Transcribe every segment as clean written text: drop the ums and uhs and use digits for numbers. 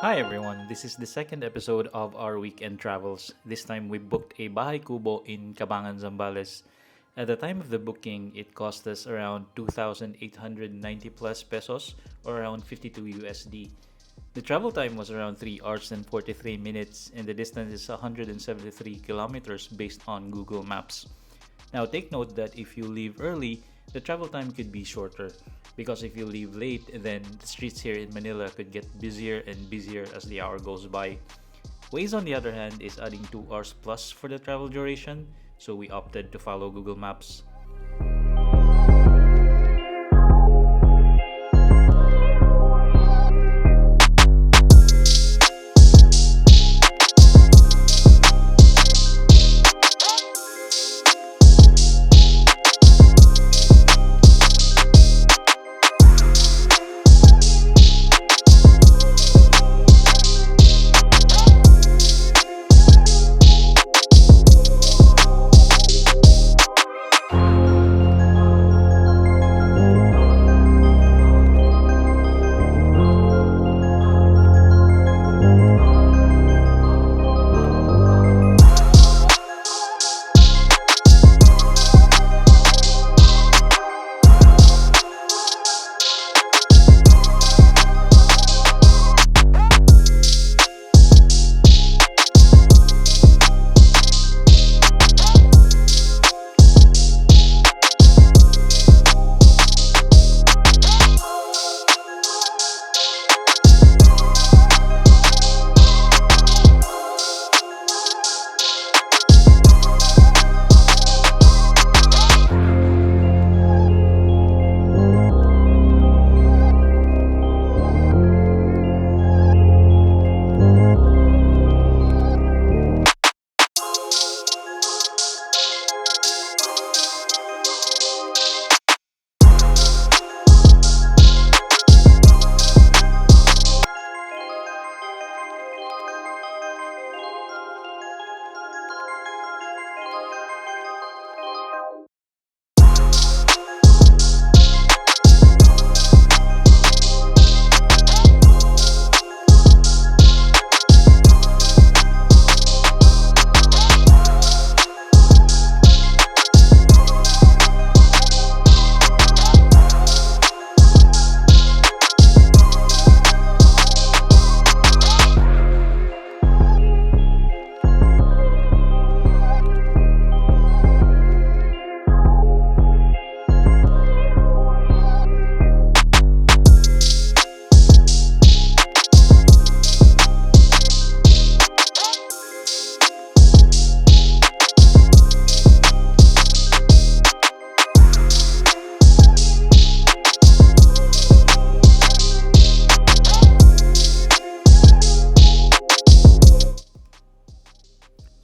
Hi everyone, this is the second episode of our weekend travels. This time we booked a Bahay Kubo in Cabangan, Zambales. At the time of the booking, it cost us around 2,890 plus pesos or around 52 USD. The travel time was around 3 hours and 43 minutes and the distance is 173 kilometers based on Google Maps. Now, take note that if you leave early, the travel time could be shorter. Because if you leave late, then the streets here in Manila could get busier and busier as the hour goes by. Waze, on the other hand, is adding 2 hours plus for the travel duration, so we opted to follow Google Maps.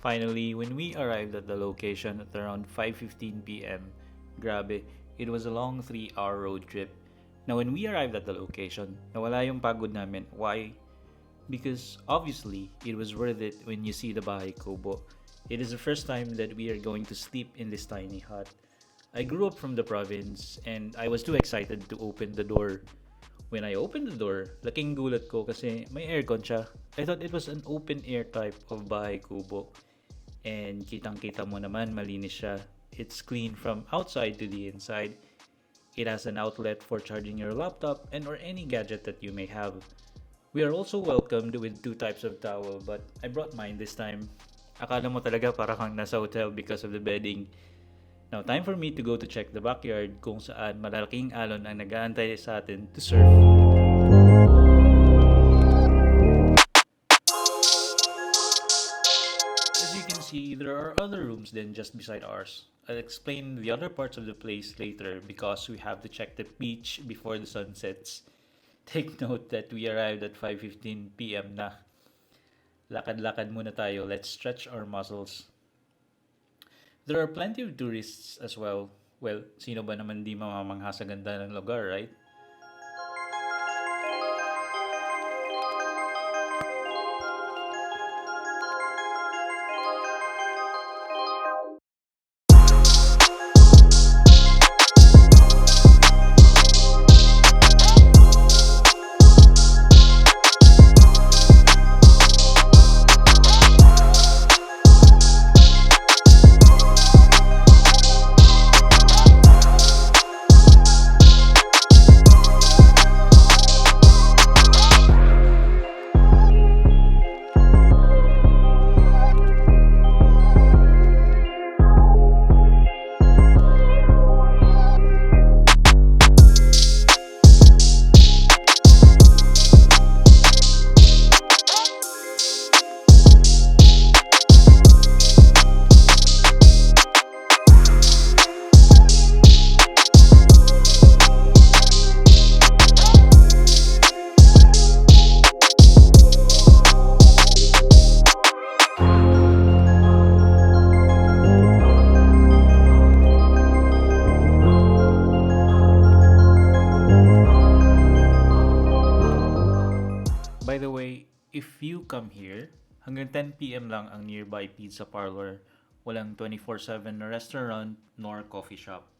Finally, when we arrived at the location at around 5:15 p.m., grabe, it was a long 3-hour road trip. Now, when we arrived at the location, nawala yung pagod namin. Why? Because obviously, it was worth it when you see the Bahay Kubo. It is the first time that we are going to sleep in this tiny hut. I grew up from the province and I was too excited to open the door. When I opened the door, laking gulat ko kasi may aircon siya. I thought it was an open air type of Bahay Kubo. And kitang-kita mo naman malinis siya. It's clean from outside to the inside. It has an outlet for charging your laptop and or any gadget that you may have. We are also welcomed with 2 types of towel but I brought mine this time. Akala mo talaga para kang nasa hotel because of the bedding. Now, time for me to go to check the backyard kung saan malalaking alon ang nag-aantay sa atin to surf. As you can see, there are other rooms than just beside ours. I'll explain the other parts of the place later because we have to check the beach before the sun sets. Take note that we arrived at 5:15 p.m. na. Lakad-lakad muna tayo. Let's stretch our muscles. There are plenty of tourists as well. Well, sino ba naman di mamamangha sa ganda ng lugar, right? come here, hanggang 10 p.m. lang ang nearby pizza parlor. Walang 24/7 na restaurant nor coffee shop.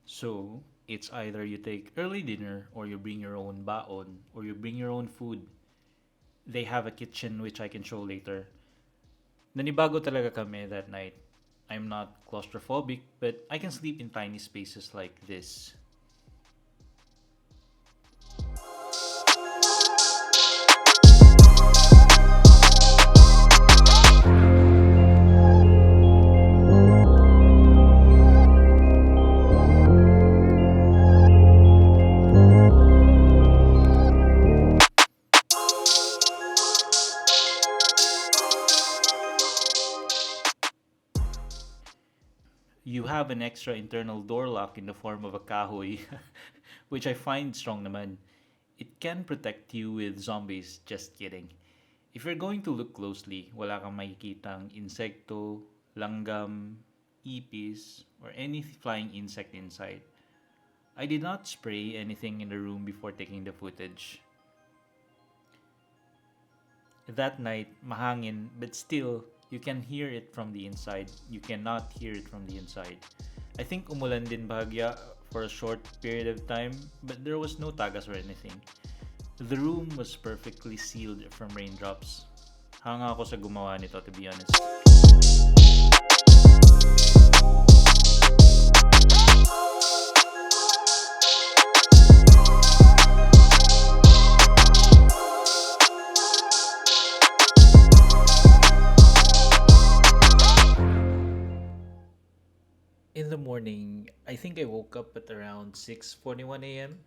So, it's either you take early dinner or you bring your own baon or you bring your own food. They have a kitchen which I can show later. Nanibago talaga kami that night. I'm not claustrophobic, but I can sleep in tiny spaces like this. You have an extra internal door lock in the form of a kahoy, which I find strong naman. It can protect you with zombies, just kidding. If you're going to look closely, wala kang makikitang insekto, langgam, ipis, or any flying insect inside. I did not spray anything in the room before taking the footage. That night, mahangin, but still, you can hear it from the inside. You cannot hear it from the inside. I think umulan din bahagya for a short period of time, but there was no tagas or anything. The room was perfectly sealed from raindrops. Hanga ako sa gumawa nito, to be honest. In the morning, I think I woke up at around 6:41 a.m.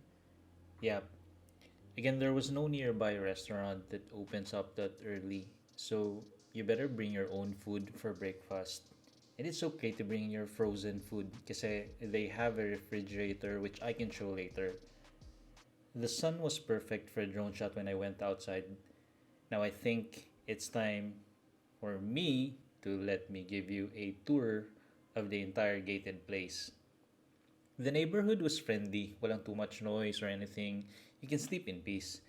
Yeah. Again, there was no nearby restaurant that opens up that early, so you better bring your own food for breakfast. And it's okay to bring your frozen food kasi they have a refrigerator which I can show later. The sun was perfect for a drone shot when I went outside. Now I think it's time for me to let me give you a tour of the entire gated place. The neighborhood was friendly, walang too much noise or anything. You can sleep in peace.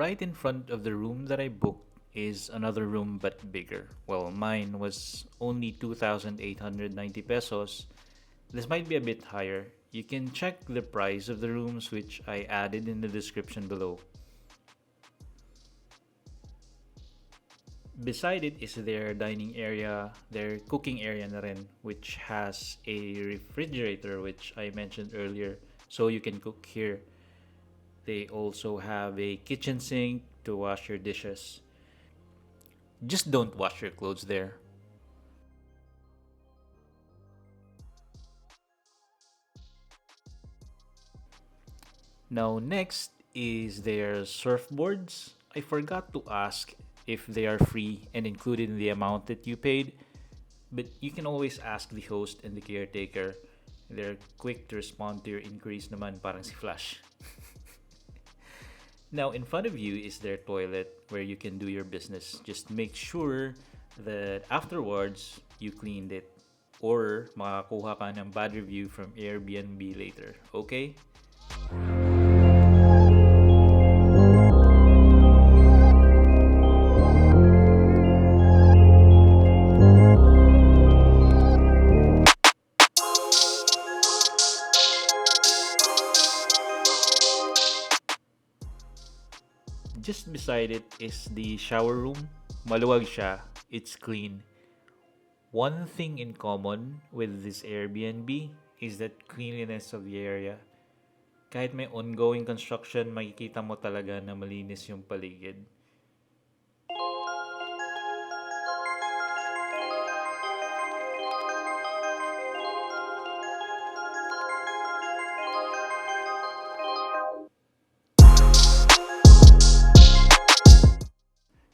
Right in front of the room that I booked is another room but bigger. Well, mine was only 2,890 pesos. This might be a bit higher. You can check the price of the rooms which I added in the description below. Beside it is their dining area, their cooking area na rin, which has a refrigerator which I mentioned earlier, so you can cook here. They also have a kitchen sink to wash your dishes. Just don't wash your clothes there. Now, next is their surfboards. I forgot to ask if they are free and included in the amount that you paid, but you can always ask the host and the caretaker. They're quick to respond to your inquiries naman, parang si Flash. Now, in front of you is their toilet where you can do your business. Just make sure that afterwards you cleaned it or makakuha ka ng bad review from Airbnb later. Okay? Just beside it is the shower room. Maluwag siya. It's clean. One thing in common with this Airbnb is that cleanliness of the area. Kahit may ongoing construction, makikita mo talaga na malinis yung paligid.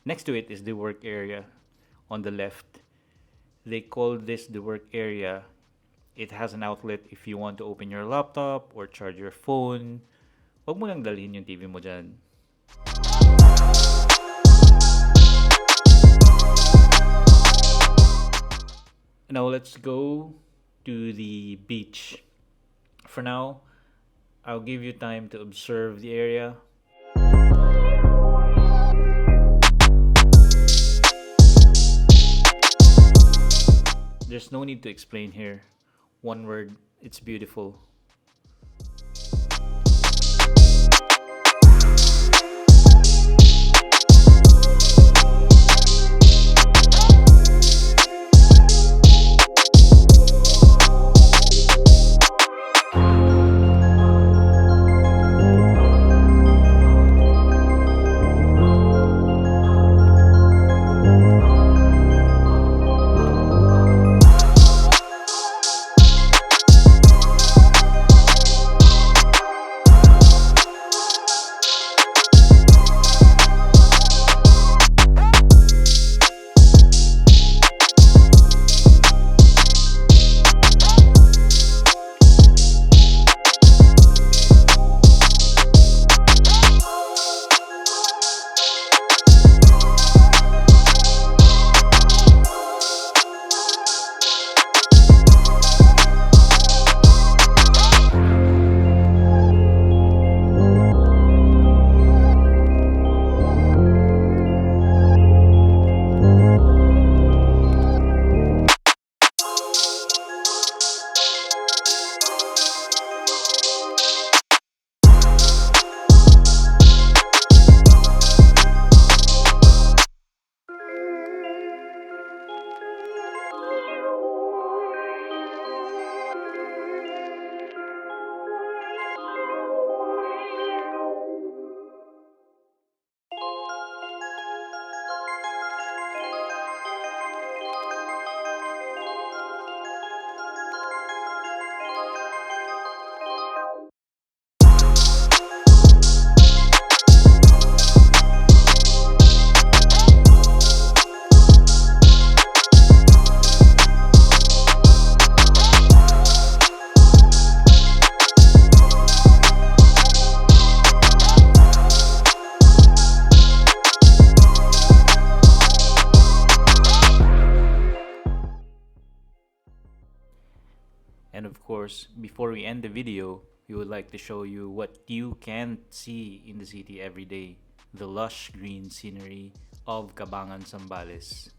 Next to it is the work area on the left. They call this the work area. It has an outlet if you want to open your laptop or charge your phone. Huwag mo lang dalhin yung TV mo dyan. Now let's go to the beach. For now, I'll give you time to observe the area. There's no need to explain here. One word, it's beautiful. And of course, before we end the video, we would like to show you what you can't see in the city every day. The lush green scenery of Cabangan, Zambales.